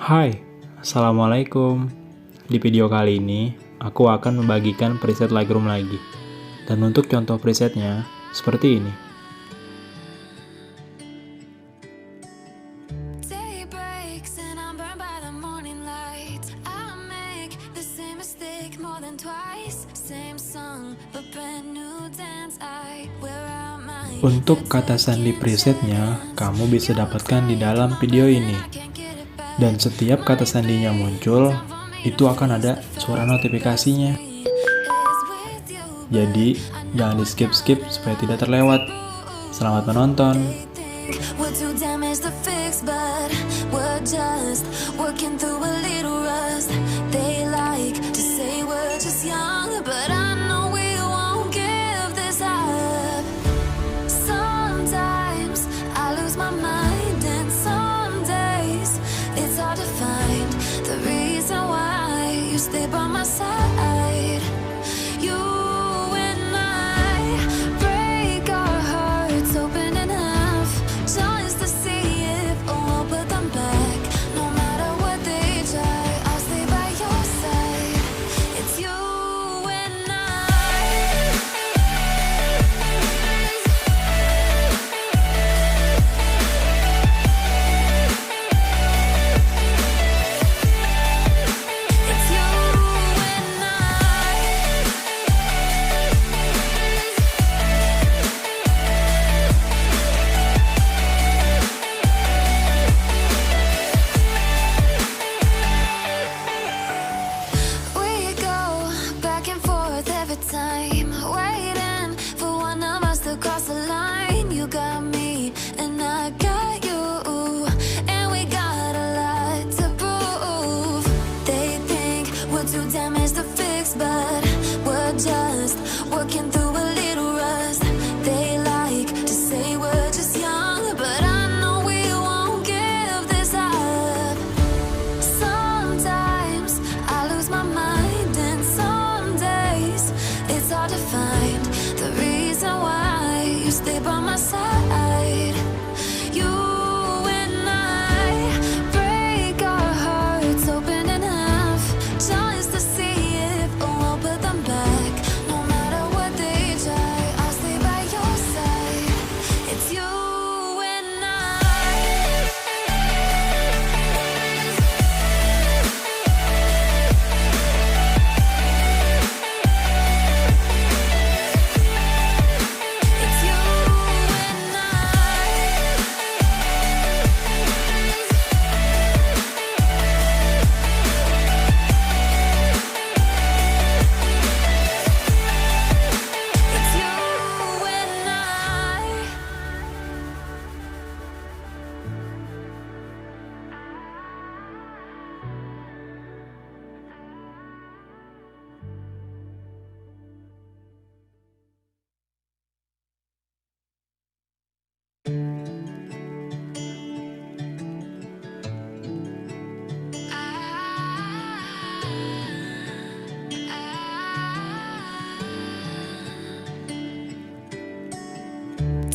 Hai, Assalamualaikum. Di video kali ini, aku akan membagikan preset Lightroom lagi. Dan untuk contoh presetnya, seperti ini. Untuk kata sandi presetnya, kamu bisa dapatkan di dalam video ini. Dan setiap kata sandinya muncul, itu akan ada suara notifikasinya. Jadi, jangan di skip-skip supaya tidak terlewat. Selamat menonton. Stay by my side. You and I break our hearts open enough just to see if we'll put them back. No matter what they try, I'll stay by your side. It's you and I. It's you. Time waiting for one of us to cross the line. You got me and I got you, and we got a lot to prove. They think we're too damaged to fix, but we're just working through a little rust. They like to say we're just young, but I know we won't give this up. Sometimes I lose my mind, and some days it's hard to find the reason why you stay by my side. You and I break our hearts open enough just to see if we'll put them back. No matter what they try, I'll stay by your side. It's you and I. It's you and I. It's you and I.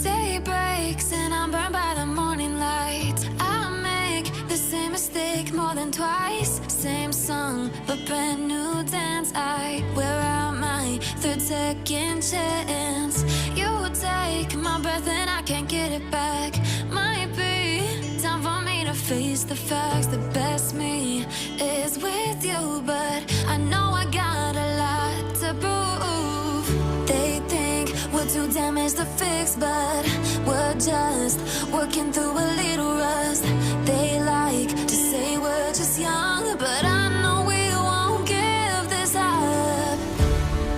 Day breaks and I'm burned by the morning light. I make the same mistake more than twice. Same song, but brand new dance. I wear out my third second chance. You take my breath and I can't get it back. Might be time for me to face the facts. The best me is with you, but I know I got a lot to prove. They think we're too damaged to fix, but we're just working through a little rust. They like to say we're just young, but I know we won't give this up.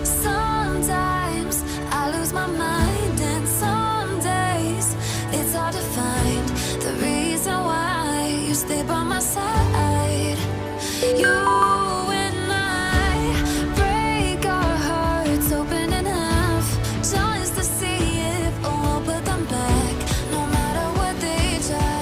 Sometimes I lose my mind, and some days it's hard to find the reason why you stay by my side. You and I break our hearts open enough just to see if we'll put them back. No matter what they try,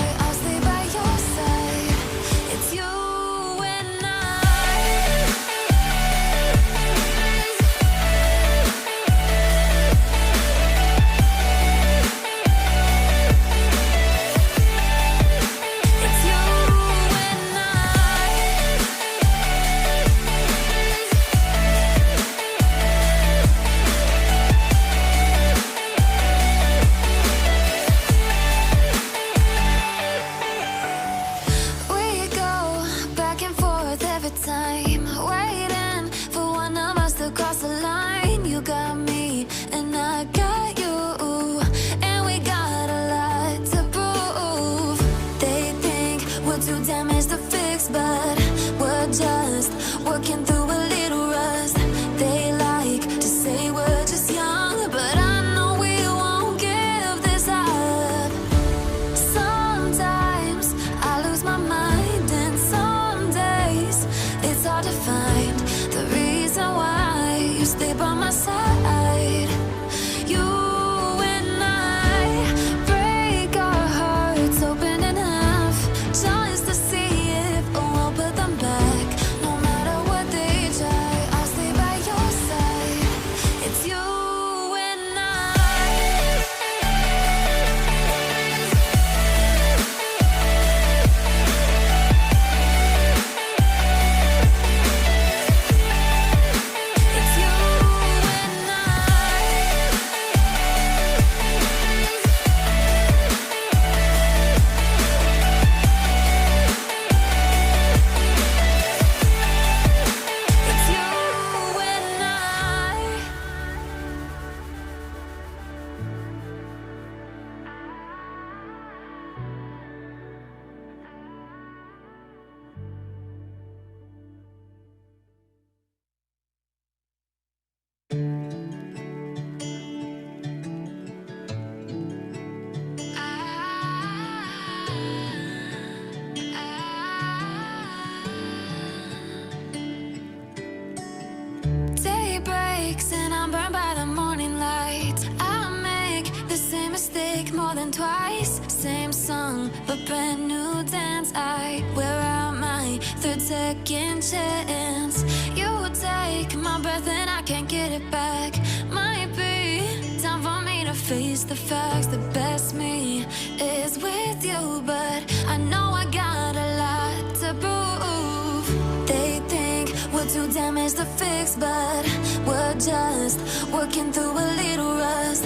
mistake more than twice. Same song, but brand new dance. I wear out my third second chance. You take my breath and I can't get it back. Might be time for me to face the facts. The best me is with you, but I know I got a lot to prove. They think we're too damaged to fix, but we're just working through a little rust.